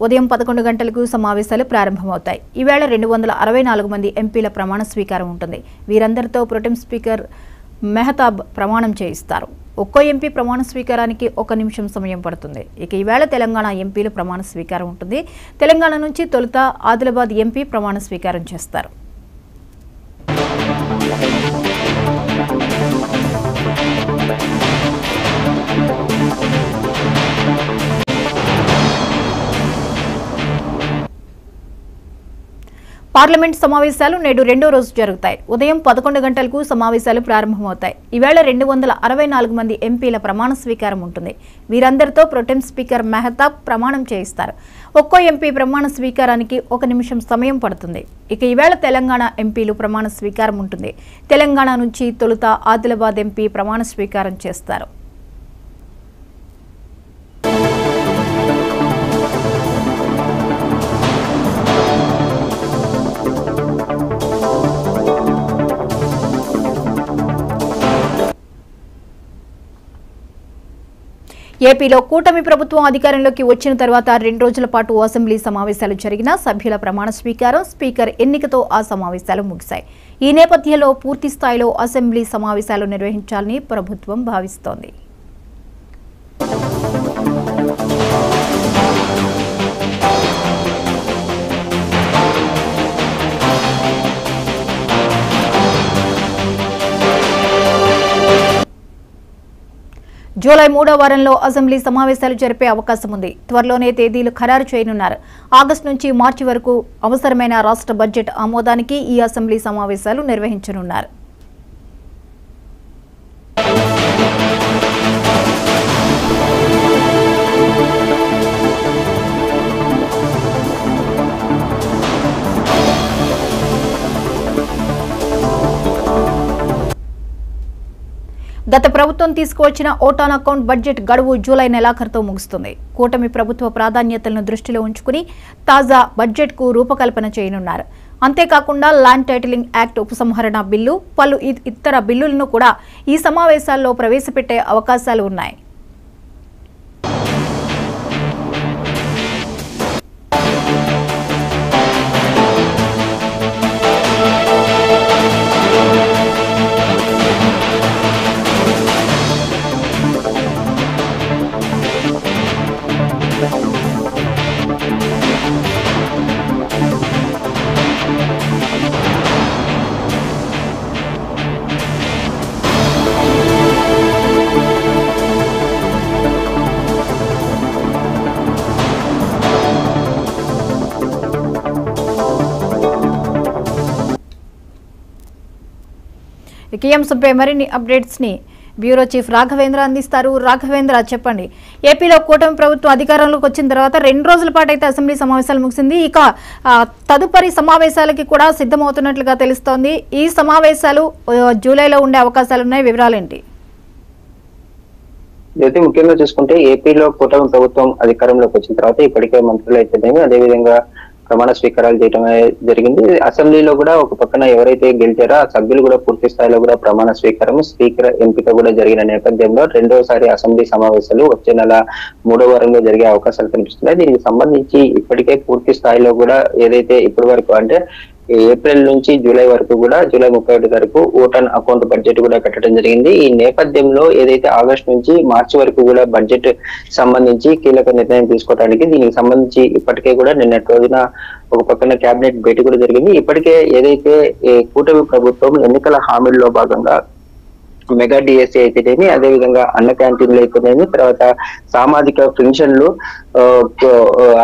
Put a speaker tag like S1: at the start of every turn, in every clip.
S1: ఉదయం 11 గంటలకు సమావేశాలు ప్రారంభమవుతాయి. ఈవేళ 264 మంది ఎంపీల ప్రమాణ స్వీకారం ఉంటుంది. వీరందరితో ప్రొటెం స్పీకర్ మెహతాబ్ ప్రమాణం చేయిస్తారు. ఒక్కో ఎంపీ ప్రమాణ స్వీకారానికి 1 నిమిషం సమయం పడుతుంది. ఇక ఈవేళ తెలంగాణ ఎంపీల ప్రమాణ స్వీకారం ఉంటుంది. తెలంగాణ నుంచి తొలుత ఆదిలాబాద్ ఎంపీ ప్రమాణ స్వీకారం చేస్తారు. పార్లమెంట్ సమావేశాలు నేడు రెండో రోజు జరుగుతాయి. ఉదయం 11 గంటలకు సమావేశాలు ప్రారంభమవుతాయి. ఈవేళ 264 మంది ఎంపీల ప్రమాణ స్వీకారం ఉంటుంది. వీరందరితో ప్రొటెం స్పీకర్ మెహతాబ్ ప్రమాణం చేయిస్తారు. ఒక్కో ఎంపీ ప్రమాణ స్వీకారానికి 1 నిమిషం సమయం పడుతుంది. ఇక ఈవేళ తెలంగాణ ఎంపీలు ప్రమాణ స్వీకారం ఉంటుంది. తెలంగాణ నుంచి తొలుత ఆదిలాబాద్ ఎంపీ ప్రమాణ స్వీకారం చేస్తారు. ఏపీలో కూటమి ప్రభుత్వం అధికారంలోకి వచ్చిన తర్వాత 2 రోజుల పాటు అసెంబ్లీ సమావేశాలు జరిగిన సభ్యుల ప్రమాణ స్వీకారం, స్పీకర్ ఎన్నికతో ఆ సమావేశాలు ముగిశాయి. ఈ నేపథ్యంలో పూర్తి స్థాయిలో అసెంబ్లీ సమావేశాలు నిర్వహించాలని ప్రభుత్వం భావిస్తోంది. జూలై 3వ వారంలో అసెంబ్లీ సమావేశాలు జరిపే అవకాశం ఉంది. త్వరలోనే తేదీలు ఖరారు చేయనున్నారు. ఆగస్టు నుంచి మార్చి వరకు అవసరమైన రాష్ట్ర బడ్జెట్ ఆమోదానికి ఈ అసెంబ్లీ సమావేశాలు నిర్వహించనున్నారు. గత ప్రభుత్వం తీసుకువచ్చిన ఓటాన్ అకౌంట్ బడ్జెట్ గడువు జూలై నెలాఖరుతో ముగుస్తుంది. కూటమి ప్రభుత్వ ప్రాధాన్యతలను దృష్టిలో ఉంచుకుని తాజా బడ్జెట్కు రూపకల్పన చేయనున్నారు. అంతేకాకుండా ల్యాండ్ టైటిలింగ్ యాక్ట్ ఉపసంహరణ బిల్లు, పలు ఇతర బిల్లులను కూడా ఈ సమావేశాల్లో ప్రవేశపెట్టే అవకాశాలు ఉన్నాయి. ఈ అంశంపై మరిన్ని అప్డేట్స్ ని బ్యూరో చీఫ్ రాఘవేంద్ర అందిస్తారు. రాఘవేంద్ర, చెప్పండి. ఏపీలో కూటమి ప్రభుత్వం అధికారంలోకి వచ్చిన తర్వాత 2 రోజుల పాటు అయితే అసెంబ్లీ సమావేశాలు ముగిసింది. ఇక తదుపరి సమావేశాలకి కూడా సిద్ధమవుతున్నట్లుగా తెలుస్తోంది. ఈ సమావేశాలు జూలైలో ఉండే అవకాశాలు ఉన్నాయి. వివరాలేంటి?
S2: అయితే ముఖ్యంగా చూసుకుంటే ఏపీలో కూటమి ప్రభుత్వం అధికారంలోకి వచ్చిన తర్వాత ఇప్పటికే మంత్రులు అయితేనేమి, అదేవిధంగా ప్రమాణ స్వీకారాలు చేయడం జరిగింది. అసెంబ్లీలో కూడా ఒక పక్కన ఎవరైతే గెలిచారో ఆ సభ్యులు కూడా పూర్తి స్థాయిలో కూడా ప్రమాణ స్వీకారం, స్పీకర్ ఎంపిక కూడా జరిగిన నేపథ్యంలో రెండోసారి అసెంబ్లీ సమావేశాలు వచ్చే నెల 3వ వారంలో జరిగే అవకాశాలు కనిపిస్తున్నాయి. దీనికి సంబంధించి ఇప్పటికే పూర్తి స్థాయిలో కూడా ఏదైతే ఇప్పటి వరకు అంటే ఏప్రిల్ నుంచి జూలై వరకు కూడా జూలై 31 వరకు ఓటాన్ అకౌంట్ బడ్జెట్ కూడా పెట్టడం జరిగింది. ఈ నేపథ్యంలో ఏదైతే ఆగస్టు నుంచి మార్చి వరకు కూడా బడ్జెట్ సంబంధించి కీలక నిర్ణయం తీసుకోవడానికి దీనికి సంబంధించి ఇప్పటికే కూడా నిన్నటి రోజున ఒక పక్కన కేబినెట్ భేటీ కూడా జరిగింది. ఇప్పటికే ఏదైతే కూటమి ప్రభుత్వం ఎన్నికల హామీల్లో భాగంగా మెగా డిఎస్సీ అయితేనేమి, అదేవిధంగా అన్న క్యాంటీన్లు అయితేనేమి, తర్వాత సామాజిక పెన్షన్లు,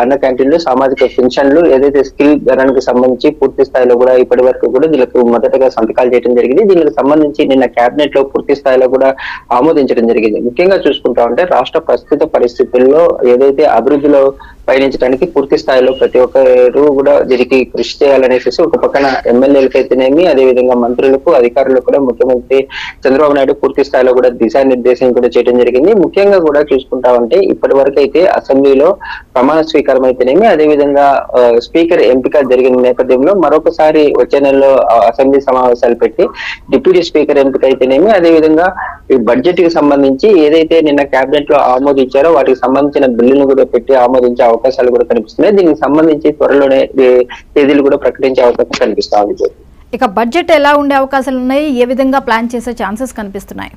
S2: అన్న క్యాంటీన్లు, సామాజిక పెన్షన్లు, ఏదైతే స్కిల్ ధనానికి సంబంధించి పూర్తి స్థాయిలో కూడా ఇప్పటి వరకు కూడా దీనికి మొదటగా సంతకాలు చేయడం జరిగింది. దీనికి సంబంధించి నిన్న కేబినెట్ లో పూర్తి స్థాయిలో కూడా ఆమోదించడం జరిగింది. ముఖ్యంగా చూసుకుంటా ఉంటే రాష్ట్ర ప్రస్తుత పరిస్థితుల్లో ఏదైతే అభివృద్ధిలో పయనించడానికి పూర్తి స్థాయిలో ప్రతి ఒక్కరు కూడా దీనికి కృషి చేయాలనేసి ఒక పక్కన ఎమ్మెల్యేలకు అయితేనేమి, అదేవిధంగా మంత్రులకు, అధికారులకు కూడా ముఖ్యమంత్రి చంద్రబాబు నాయుడు పూర్తి స్థాయిలో కూడా దిశానిర్దేశం కూడా చేయడం జరిగింది. ముఖ్యంగా కూడా చూసుకుంటా ఉంటే ఇప్పటి వరకు అయితే అసెంబ్లీలో స్థాయిలో ప్రమాణ స్వీకారం అయితేనేమి, అదేవిధంగా స్పీకర్ ఎంపిక జరిగిన నేపథ్యంలో మరొకసారి వచ్చే నెలలో అసెంబ్లీ సమావేశాలు పెట్టి డిప్యూటీ స్పీకర్ ఎంపిక అయితేనేమి, అదేవిధంగా ఈ బడ్జెట్ కి సంబంధించి ఏదైతే నిన్న కేబినెట్ లో ఆమోదించారో వాటికి సంబంధించిన బిల్లును కూడా పెట్టి ఆమోదించే అవకాశాలు కూడా కనిపిస్తున్నాయి. దీనికి సంబంధించి త్వరలోనే తేదీలు కూడా ప్రకటించే అవకాశం కనిపిస్తా ఉంది.
S1: ఇక బడ్జెట్ ఎలా ఉండే అవకాశాలు ఉన్నాయి, ఏ విధంగా ప్లాన్ చేసే ఛాన్సెస్ కనిపిస్తున్నాయి?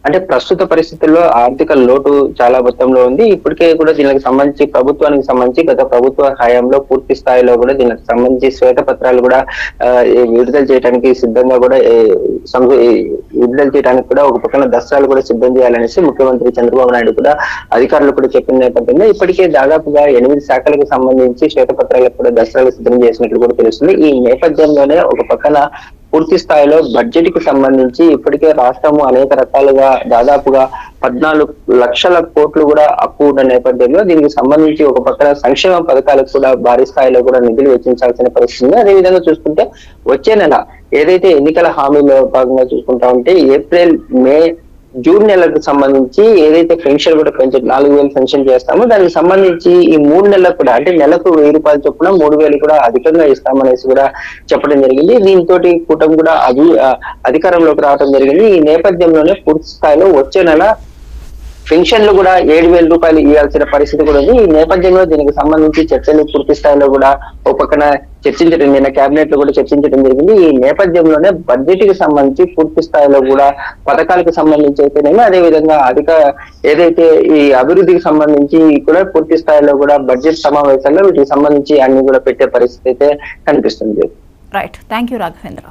S2: అంటే ప్రస్తుత పరిస్థితుల్లో ఆర్థిక లోటు చాలా మొత్తంలో ఉంది. ఇప్పటికే కూడా దీనికి సంబంధించి ప్రభుత్వానికి సంబంధించి గత ప్రభుత్వ హయాంలో పూర్తి స్థాయిలో కూడా దీనికి సంబంధించి శ్వేతపత్రాలు కూడా విడుదల చేయడానికి సిద్ధంగా కూడా విడుదల చేయడానికి కూడా ఒక పక్కన దస్త్రాలు కూడా సిద్ధం చేయాలనేసి ముఖ్యమంత్రి చంద్రబాబు నాయుడు కూడా అధికారులు కూడా చెప్పిన నేపథ్యంలో ఇప్పటికే దాదాపుగా 8 శాఖలకు సంబంధించి శ్వేతపత్రాలకు కూడా దస్త్రాలు సిద్ధం చేసినట్లు కూడా తెలుస్తుంది. ఈ నేపథ్యంలోనే ఒక పక్కన పూర్తి స్థాయిలో బడ్జెట్ కి సంబంధించి ఇప్పటికే రాష్ట్రము అనేక రకాలుగా దాదాపుగా 14 లక్షల కోట్లు కూడా అప్పు ఉన్న నేపథ్యంలో దీనికి సంబంధించి ఒక పక్కన సంక్షేమ పథకాలకు కూడా భారీ స్థాయిలో కూడా నిధులు వెచ్చించాల్సిన పరిస్థితి ఉంది. అదేవిధంగా చూసుకుంటే వచ్చే నెల ఏదైతే ఎన్నికల హామీలో భాగంగా చూసుకుంటా ఉంటే ఏప్రిల్, మే, జూన్ నెలకు సంబంధించి ఏదైతే పెన్షన్ కూడా 4,000 పెన్షన్ చేస్తామో దానికి సంబంధించి ఈ 3 నెలలకు కూడా అంటే నెలకు 1,000 రూపాయలు చొప్పున 3,000 కూడా అధికంగా ఇస్తామనేసి కూడా చెప్పడం జరిగింది. దీంతో కూటమి కూడా అధికారంలోకి రావడం జరిగింది. ఈ నేపథ్యంలోనే పూర్తి స్థాయిలో వచ్చే నెల పెన్షన్లు కూడా 7,000 రూపాయలు ఇవ్వాల్సిన పరిస్థితి కూడా ఉంది. ఈ నేపథ్యంలో దీనికి సంబంధించి చర్చలు పూర్తి స్థాయిలో కూడా ఒక పక్కన చర్చించడం, నిన్న కేబినెట్ లో కూడా చర్చించడం జరిగింది. ఈ నేపథ్యంలోనే బడ్జెట్ కి సంబంధించి పూర్తి స్థాయిలో కూడా పథకాలకు సంబంధించి అయితేనేమి, అదేవిధంగా ఏదైతే ఈ అభివృద్ధికి సంబంధించి కూడా పూర్తి స్థాయిలో కూడా బడ్జెట్ సమావేశాల్లో వీటికి సంబంధించి అన్ని కూడా పెట్టే పరిస్థితి అయితే కనిపిస్తుంది.
S1: Right, thank you Raghavendra.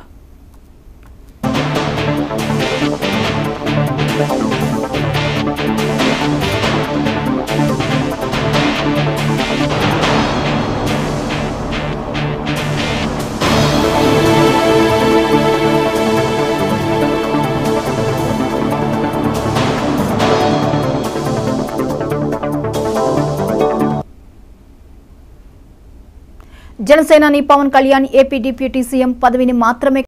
S1: జనసేనాని Pawan Kalyan AP deputy CM పదవిని మాత్రమే